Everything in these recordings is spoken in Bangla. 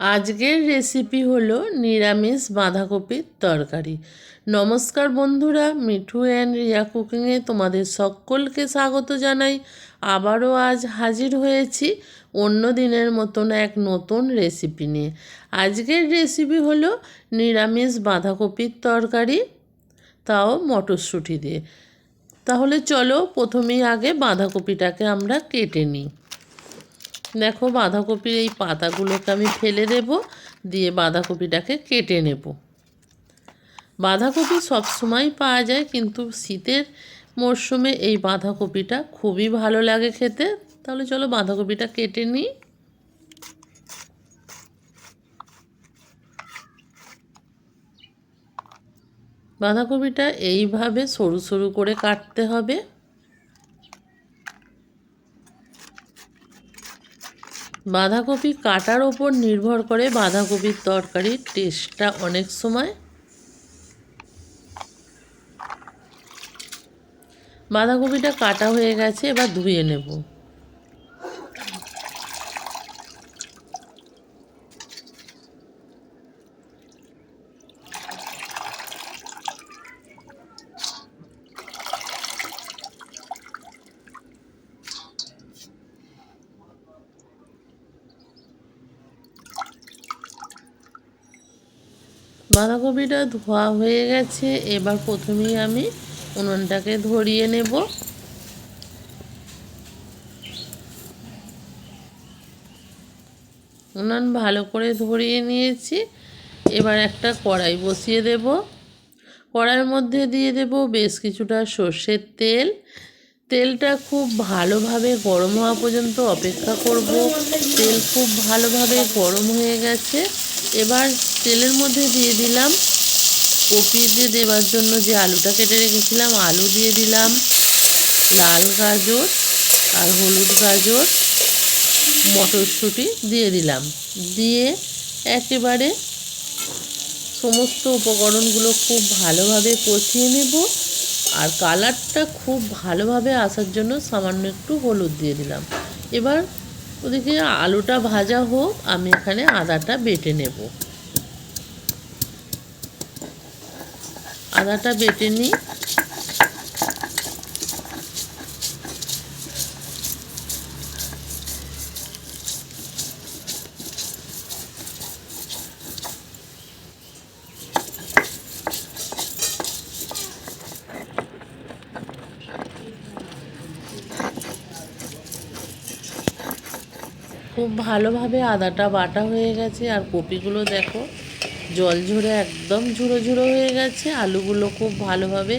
আজকের রেসিপি হলো নিরামিষ বাঁধাকপির তরকারি। নমস্কার বন্ধুরা, মিঠু অ্যান্ড রিয়া কুকিংয়ে তোমাদের সকলকে স্বাগত জানাই। আবারও আজ হাজির হয়েছি অন্য দিনের মতন এক নতুন রেসিপি নিয়ে। আজকের রেসিপি হলো নিরামিষ বাঁধাকপির তরকারি, তাও মটরশুঁটি দিয়ে। তাহলে চলো প্রথমেই আগে বাঁধাকপিটাকে আমরা কেটে নিই। দেখো, বাঁধাকপির এই পাতাগুলোকে আমি ফেলে দেব, দিয়ে বাঁধাকপিটাকে কেটে নেব। বাঁধাকপি সবসময় পাওয়া যায়, কিন্তু শীতের মরশুমে এই বাঁধাকপিটা খুবই ভালো লাগে খেতে। তাহলে চলো বাঁধাকপিটা কেটে নিই। বাঁধাকপিটা এইভাবে সরু সরু করে কাটতে হবে। বাঁধাকপি কাটার ওপর নির্ভর করে বাঁধাকপির তরকারির টেস্টটা অনেক সময়। বাঁধাকপিটা কাটা হয়ে গেছে, এবার ধুয়ে নেব। বাঁধাকপিটা ধোয়া হয়ে গেছে, এবার প্রথমেই আমি উনুনটাকে ধরিয়ে নেব। উনুন ভালো করে ধরিয়ে নিয়েছি। এবার একটা কড়াই বসিয়ে দেব। কড়াইয়ের মধ্যে দিয়ে দেব বেশ কিছুটা সর্ষের তেল। তেলটা খুব ভালোভাবে গরম হওয়া পর্যন্ত অপেক্ষা করব। তেল খুব ভালোভাবে গরম হয়ে গেছে। এবার তেলের মধ্যে দিয়ে দিলাম কপি দিয়ে দেওয়ার জন্য যে আলুটা কেটে রেখেছিলাম, আলু দিয়ে দিলাম, লাল গাজর আর হলুদ গাজর, মটরশুঁটি দিয়ে দিলাম। দিয়ে একেবারে সমস্ত উপকরণগুলো খুব ভালোভাবে কষিয়ে নেব। আর কালারটা খুব ভালোভাবে আসার জন্য সামান্য একটু হলুদ দিয়ে দিলাম। এবার ওদিকে আলুটা ভাজা হোক, আমি এখানে আদাটা বেটে নেব। আদাটা বেটে নিই। খুব ভালোভাবে আদাটা বাটা হয়ে গেছে। আর কপিগুলো দেখো জল ঝরে একদম ঝুড়ো ঝুড়ো হয়ে গেছে। আলুগুলো খুব ভালোভাবে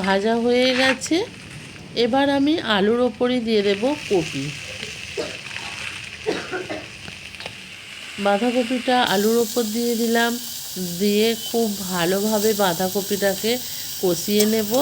ভাজা হয়ে গেছে। এবার আমি আলুর ওপরই দিয়ে দেব কপি। বাঁধাকপিটা আলুর ওপর দিয়ে দিলাম। দিয়ে খুব ভালোভাবে বাঁধাকপিটাকে কষিয়ে নেব।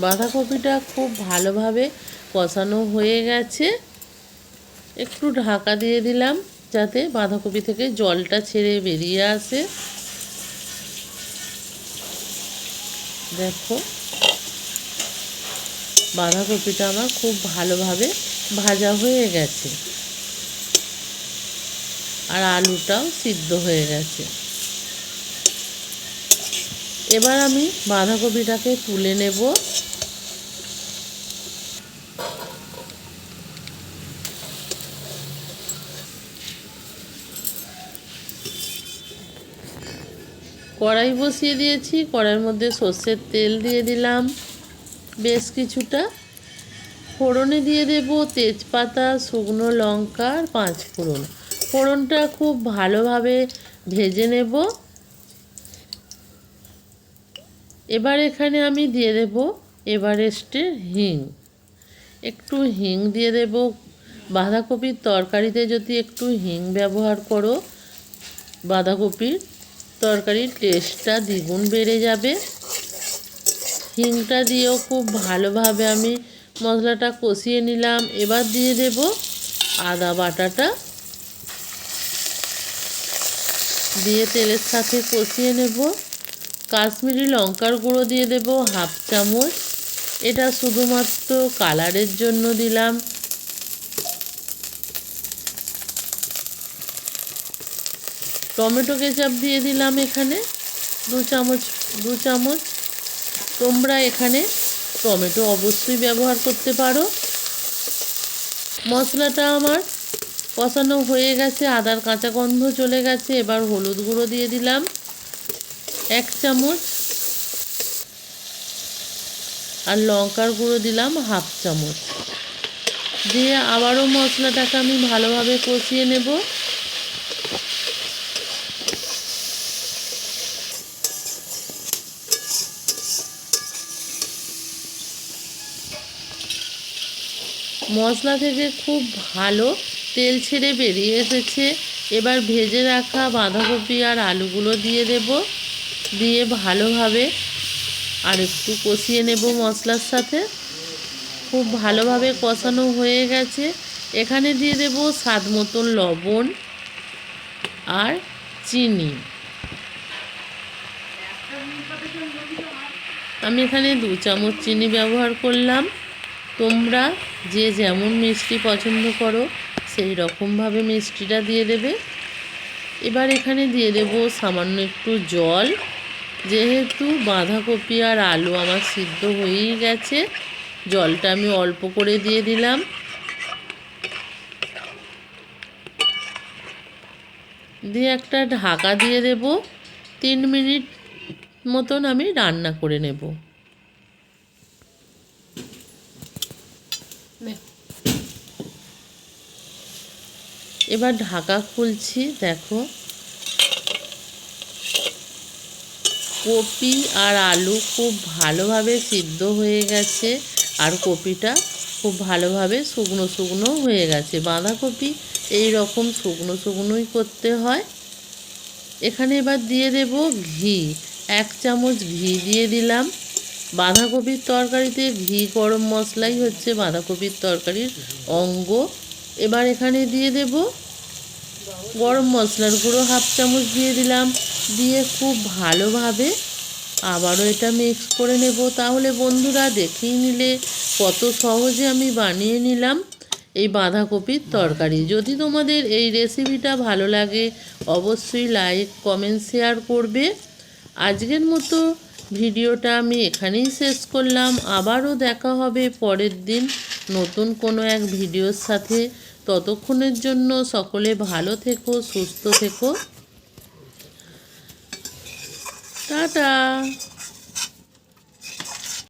বাঁধাকপিটা খুব ভালোভাবে কষানো হয়ে গেছে। একটু ঢাকা দিয়ে দিলাম যাতে বাঁধাকপি থেকে জলটা ছেড়ে বেরিয়ে আসে। দেখো, বাঁধাকপিটা আমার খুব ভালোভাবে ভাজা হয়ে গেছে। আর আলুটাও সিদ্ধ হয়ে গেছে। এবার আমি বাঁধাকপিটাকে তুলে নেব। কড়াই বসিয়ে দিয়েছি। কড়াইয়ের মধ্যে সর্ষের তেল দিয়ে দিলাম বেশ কিছুটা। ফোড়নে দিয়ে দেব তেজপাতা, শুকনো লঙ্কা আর 5 ফোড়ন। ফোড়নটা খুব ভালোভাবে ভেজে নেব। এবার এখানে আমি দিয়ে দেব এভারেস্টের হিং। একটু হিং দিয়ে দেব। বাঁধাকপির তরকারিতে যদি একটু হিং ব্যবহার করো, বাঁধাকপির তরকারির টেস্টটা দ্বিগুণ বেড়ে যাবে। হিংটা দিয়েও খুব ভালোভাবে আমি মশলাটা কষিয়ে নিলাম। এবার দিয়ে দেব আদা বাটাটা। দিয়ে তেলের সাথে কষিয়ে নেব। কাশ্মীরি লঙ্কার গুঁড়ো দিয়ে দেব 1/2 চামচ, এটা শুধুমাত্র কালারের জন্য দিলাম। টমেটো কেচাপ দিয়ে দিলাম এখানে 2 চামচ। তোমরা এখানে টমেটো অবশ্যই ব্যবহার করতে পারো। মশলাটা আমার কষানো হয়ে গেছে, আদার কাঁচা গন্ধ চলে গেছে। এবার হলুদ গুঁড়ো দিয়ে দিলাম 1 চামচ, আর লঙ্কার গুঁড়ো দিলাম 1/2 চামচ। দিয়ে আবারও মশলাটাকে আমি ভালোভাবে কষিয়ে নেব। মশলা থেকে খুব ভালো তেল ছেড়ে বেরিয়ে এসেছে। এবার ভেজে রাখা বাঁধাকপি আর আলুগুলো দিয়ে দেব, দিয়ে ভালোভাবে আর একটু কষিয়ে নেব মশলার সাথে। খুব ভালোভাবে কষানো হয়ে গেছে। এখানে দিয়ে দেব স্বাদ মতন লবণ আর চিনি। আমি এখানে 2 চামচ চিনি ব্যবহার করলাম। তোমরা যে যেমন মিষ্টি পছন্দ করো সেই রকমভাবে মিষ্টিটা দিয়ে দেবে। এবার এখানে দিয়ে দেব সামান্য একটু জল, যেহেতু বাঁধাকপি আর আলু আমার সিদ্ধ হয়েই গেছে, জলটা আমি অল্প করে দিয়ে দিলাম। দিয়ে একটা ঢাকা দিয়ে দেব। 3 মিনিট মতন আমি রান্না করে নেব। এবার ঢাকা খুলছি, দেখো কপি আর আলু খুব ভালোভাবে সিদ্ধ হয়ে গেছে, আর কপিটা খুব ভালোভাবে শুকনো শুকনো হয়ে গেছে। বাঁধাকপি এই রকম শুকনো শুকনোই করতে হয়। এখানে এবার দিয়ে দেব ঘি, 1 চামচ ঘি দিয়ে দিলাম। বাঁধাকপির তরকারিতে ঘি গরম মশলাই হচ্ছে বাঁধাকপির তরকারির অঙ্গ। এবার এখানে দিয়ে দেব গরম মশলার গুঁড়ো 1/2 চামচ দিয়ে দিলাম। দিয়ে খুব ভালোভাবে আবারও এটা মিক্স করে নেব। তাহলে বন্ধুরা দেখেই নিলে কত সহজে আমি বানিয়ে নিলাম এই বাঁধাকপির তরকারি। যদি তোমাদের এই রেসিপিটা ভালো লাগে অবশ্যই লাইক, কমেন্ট, শেয়ার করবে। আজকের মতো ভিডিওটা আমি এখানেই শেষ করলাম। আবারও দেখা হবে পরের দিন নতুন কোনো এক ভিডিওর সাথে। ততক্ষণের জন্য সকলে ভালো থেকো, সুস্থ থেকো। টাটা।